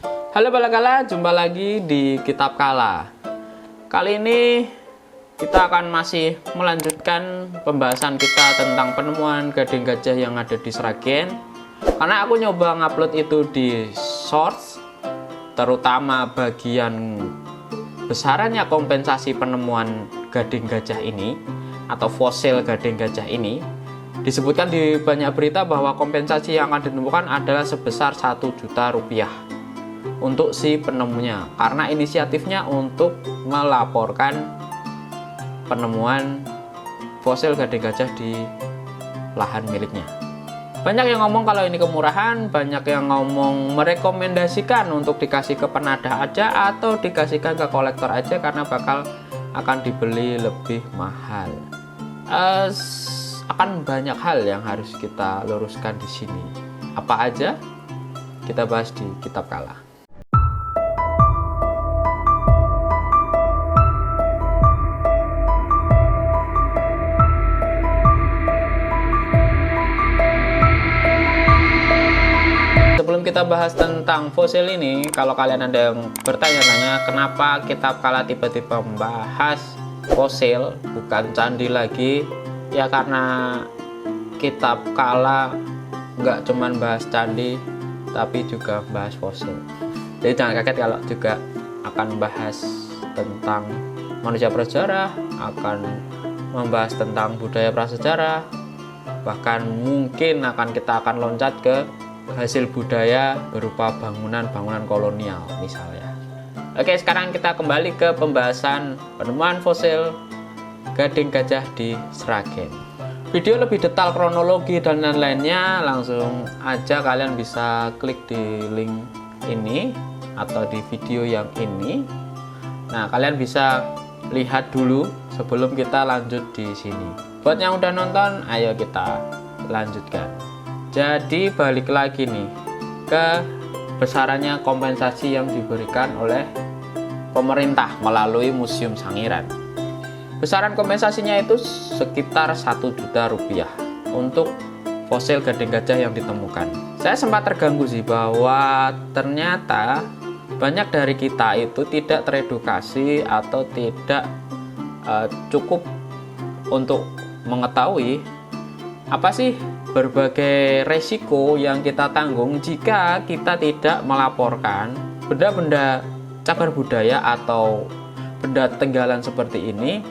Halo Balakala, jumpa lagi di Kitab Kala. Kali ini kita akan masih melanjutkan pembahasan kita tentang penemuan gading gajah yang ada di Sragen. Karena aku nyoba ngupload itu di Shorts, terutama bagian besarannya kompensasi penemuan gading gajah ini atau fosil gading gajah ini. Disebutkan di banyak berita bahwa kompensasi yang akan ditemukan adalah sebesar 1 juta rupiah untuk si penemunya, karena inisiatifnya untuk melaporkan penemuan fosil gading gajah di lahan miliknya. Banyak yang ngomong kalau ini kemurahan, banyak yang ngomong merekomendasikan untuk dikasih ke penadah aja atau dikasihkan ke kolektor aja karena bakal akan dibeli lebih mahal. Akan banyak hal yang harus kita luruskan di sini. Apa aja? Kita bahas di Kitab Kala. Sebelum kita bahas tentang fosil ini, kalau kalian ada yang bertanya-tanya kenapa Kitab Kala tiba-tiba membahas fosil bukan candi lagi, ya karena Kitab Kala nggak cuman bahas candi tapi juga bahas fosil. Jadi jangan kaget kalau juga akan bahas tentang manusia prasejarah, akan membahas tentang budaya prasejarah, bahkan mungkin kita akan loncat ke hasil budaya berupa bangunan-bangunan kolonial misalnya. Oke, sekarang kita kembali ke pembahasan penemuan fosil gading gajah di Sragen. Video lebih detail kronologi dan lain-lainnya langsung aja kalian bisa klik di link ini atau di video yang ini. Nah, kalian bisa lihat dulu sebelum kita lanjut di sini. Buat yang udah nonton, ayo kita lanjutkan. Jadi balik lagi nih ke besarannya kompensasi yang diberikan oleh pemerintah melalui Museum Sangiran. Besaran kompensasinya itu sekitar 1 juta rupiah untuk fosil gading gajah yang ditemukan. Saya sempat terganggu sih bahwa ternyata banyak dari kita itu tidak teredukasi atau tidak cukup untuk mengetahui apa sih berbagai resiko yang kita tanggung jika kita tidak melaporkan benda-benda cagar budaya atau benda tinggalan seperti ini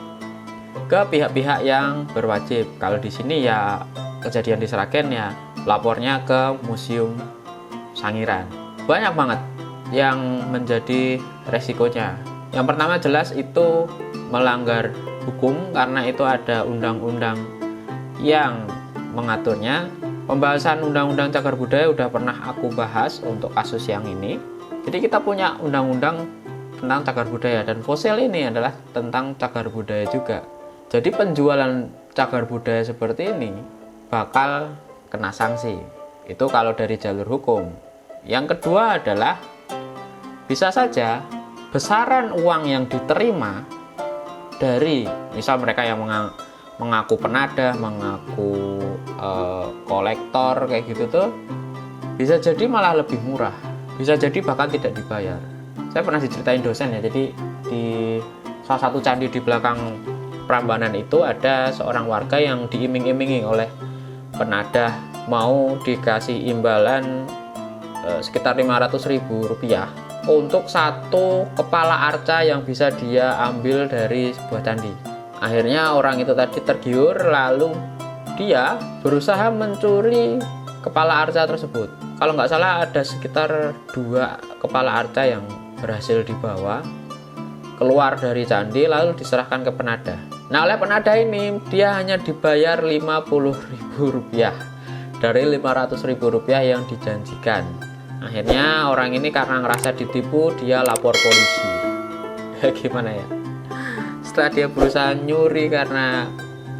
ke pihak-pihak yang berwajib. Kalau di sini ya kejadian di Sragen ya lapornya ke Museum Sangiran. Banyak banget yang menjadi resikonya. Yang pertama jelas itu melanggar hukum karena itu ada undang-undang yang mengaturnya. Pembahasan undang-undang cagar budaya udah pernah aku bahas untuk kasus yang ini. Jadi kita punya undang-undang tentang cagar budaya dan fosil ini adalah tentang cagar budaya juga. Jadi penjualan cagar budaya seperti ini bakal kena sanksi. Itu kalau dari jalur hukum. Yang kedua adalah bisa saja besaran uang yang diterima dari misal mereka yang mengaku penadah, mengaku kolektor kayak gitu tuh bisa jadi malah lebih murah, bisa jadi bahkan tidak dibayar. Saya pernah diceritain dosen ya, jadi di salah satu candi di belakang Prambanan itu ada seorang warga yang diiming-imingi oleh penadah mau dikasih imbalan sekitar 500.000 rupiah untuk satu kepala arca yang bisa dia ambil dari sebuah candi. Akhirnya orang itu tadi tergiur, lalu dia berusaha mencuri kepala arca tersebut. Kalau nggak salah ada sekitar 2 kepala arca yang berhasil dibawa keluar dari candi lalu diserahkan ke penadah. Nah, oleh penadah ini dia hanya dibayar 50.000 rupiah dari 500.000 rupiah yang dijanjikan. Akhirnya orang ini karena ngerasa ditipu dia lapor polisi. Gimana ya? Setelah dia berusaha nyuri karena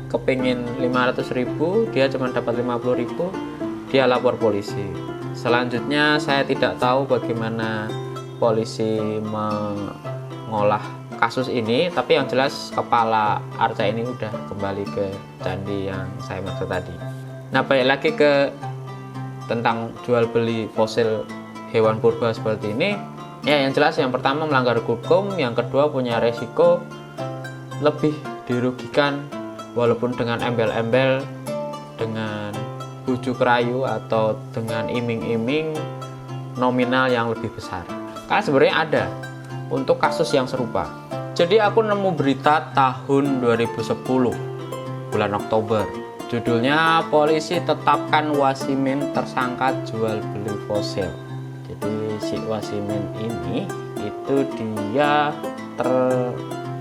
kepingin 500.000, dia cuma dapat 50.000, dia lapor polisi. Selanjutnya saya tidak tahu bagaimana polisi mengolah kasus ini, tapi yang jelas kepala arca ini udah kembali ke candi yang saya maksud tadi. Nah, balik lagi ke tentang jual beli fosil hewan purba seperti ini, ya yang jelas yang pertama melanggar hukum, yang kedua punya resiko lebih dirugikan walaupun dengan embel-embel, dengan bujuk rayu atau dengan iming-iming nominal yang lebih besar. Karena sebenarnya ada untuk kasus yang serupa. Jadi aku nemu berita tahun 2010 bulan Oktober. Judulnya polisi tetapkan Wasimin tersangka jual beli fosil. Jadi si Wasimin ini itu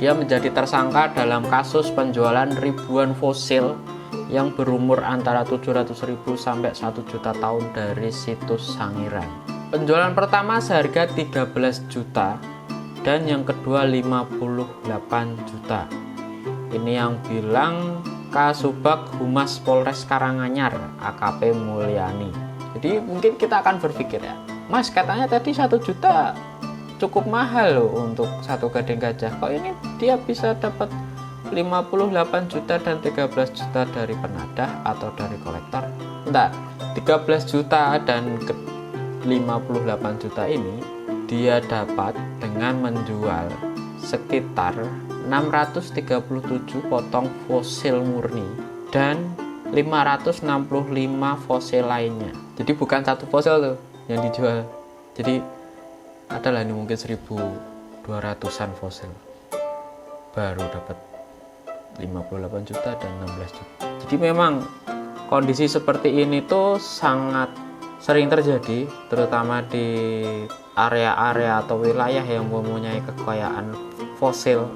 dia menjadi tersangka dalam kasus penjualan ribuan fosil yang berumur antara 700.000 sampai 1 juta tahun dari situs Sangiran. Penjualan pertama seharga 13 juta dan yang kedua 58 juta. Ini yang bilang Kasubag Humas Polres Karanganyar AKP Mulyani. Jadi mungkin kita akan berpikir ya, Mas katanya tadi 1 juta cukup mahal loh untuk satu gading gajah, kok ini dia bisa dapat 58 juta dan 13 juta dari penadah atau dari kolektor? Entar, 13 juta dan 58 juta ini dia dapat dengan menjual sekitar 637 potong fosil murni dan 565 fosil lainnya. Jadi bukan satu fosil tuh yang dijual. Jadi adalah ini mungkin 1200-an fosil baru dapat 58 juta dan 16 juta. Jadi memang kondisi seperti ini tuh sangat sering terjadi, terutama di area-area atau wilayah yang mempunyai kekayaan fosil,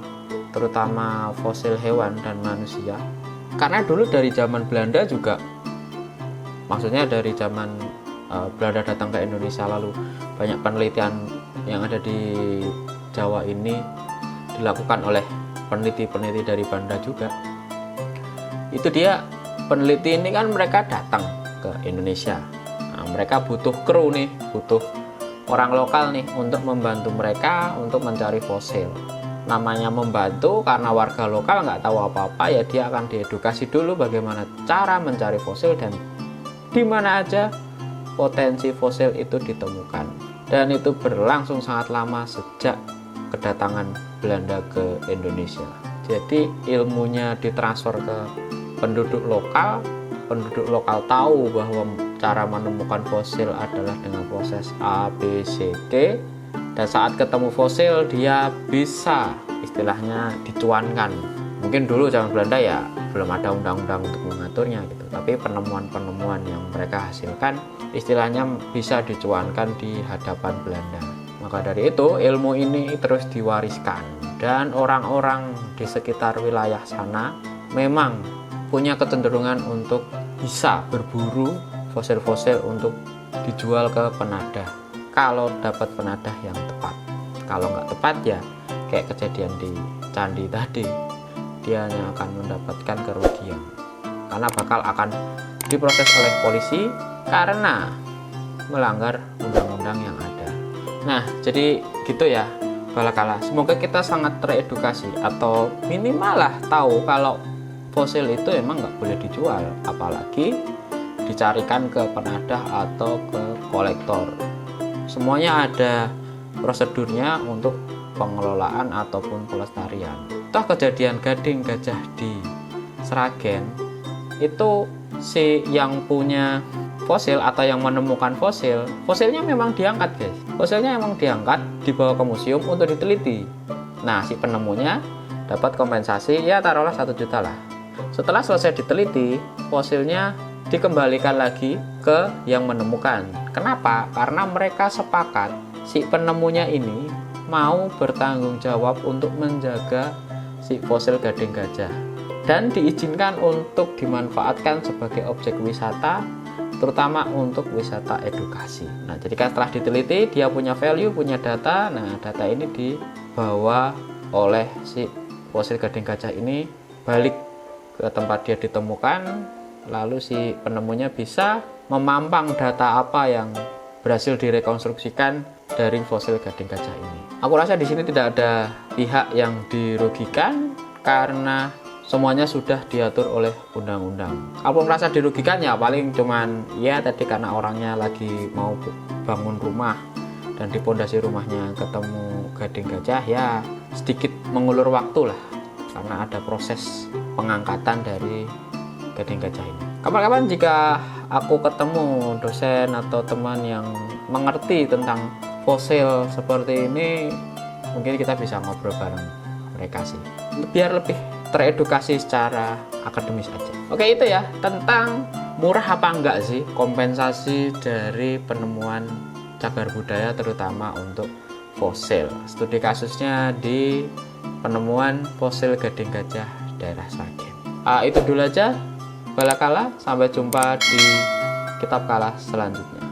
terutama fosil hewan dan manusia. Karena dulu dari zaman Belanda juga, maksudnya dari zaman Belanda datang ke Indonesia, lalu banyak penelitian yang ada di Jawa ini dilakukan oleh peneliti-peneliti dari Belanda juga. Itu dia, peneliti ini kan mereka datang ke Indonesia. Nah, mereka butuh kru nih, butuh orang lokal nih untuk membantu mereka untuk mencari fosil. Namanya membantu karena warga lokal nggak tahu apa-apa, ya dia akan diedukasi dulu bagaimana cara mencari fosil dan di mana aja potensi fosil itu ditemukan. Dan itu berlangsung sangat lama sejak kedatangan Belanda ke Indonesia. Jadi ilmunya ditransfer ke penduduk lokal tahu bahwa cara menemukan fosil adalah dengan proses A, B, C, D, dan saat ketemu fosil dia bisa istilahnya dicuankan. Mungkin dulu zaman Belanda ya belum ada undang-undang untuk mengaturnya gitu, tapi penemuan-penemuan yang mereka hasilkan istilahnya bisa dicuankan di hadapan Belanda. Maka dari itu ilmu ini terus diwariskan dan orang-orang di sekitar wilayah sana memang punya kecenderungan untuk bisa berburu fosil-fosil untuk dijual ke penadah kalau dapat penadah yang tepat. Kalau nggak tepat ya kayak kejadian di candi tadi, dia hanya akan mendapatkan kerugian karena bakal akan diproses oleh polisi karena melanggar undang-undang yang ada. Nah, jadi gitu ya Balakala. Semoga kita sangat teredukasi atau minimal lah tahu kalau fosil itu emang nggak boleh dijual, apalagi dicarikan ke penadah atau ke kolektor. Semuanya ada prosedurnya untuk pengelolaan ataupun pelestarian. Toh kejadian gading gajah di Sragen itu si yang punya fosil atau yang menemukan fosilnya memang diangkat guys. Fosilnya memang diangkat, dibawa ke museum untuk diteliti. Nah, si penemunya dapat kompensasi ya taruhlah 1 juta lah. Setelah selesai diteliti, fosilnya dikembalikan lagi ke yang menemukan. Kenapa? Karena mereka sepakat si penemunya ini mau bertanggung jawab untuk menjaga si fosil gading gajah dan diizinkan untuk dimanfaatkan sebagai objek wisata, terutama untuk wisata edukasi. Nah, jadi kan setelah diteliti dia punya value, punya data. Nah, data ini dibawa oleh si fosil gading gajah ini balik ke tempat dia ditemukan, lalu si penemunya bisa memampang data apa yang berhasil direkonstruksikan dari fosil gading gajah ini. Aku rasa di sini tidak ada pihak yang dirugikan karena semuanya sudah diatur oleh undang-undang. Kalau merasa dirugikan ya paling cuman ya tadi karena orangnya lagi mau bangun rumah dan di pondasi rumahnya ketemu gading gajah, ya sedikit mengulur waktu lah karena ada proses pengangkatan dari gading gajah ini. Kapan-kapan jika aku ketemu dosen atau teman yang mengerti tentang fosil seperti ini, mungkin kita bisa ngobrol bareng mereka sih, biar lebih teredukasi secara akademis aja. Oke, itu ya tentang murah apa enggak sih kompensasi dari penemuan cagar budaya terutama untuk fosil. Studi kasusnya di penemuan fosil gading gajah daerah Sragen. Itu dulu aja Balakala, sampai jumpa di Kitab Kala selanjutnya.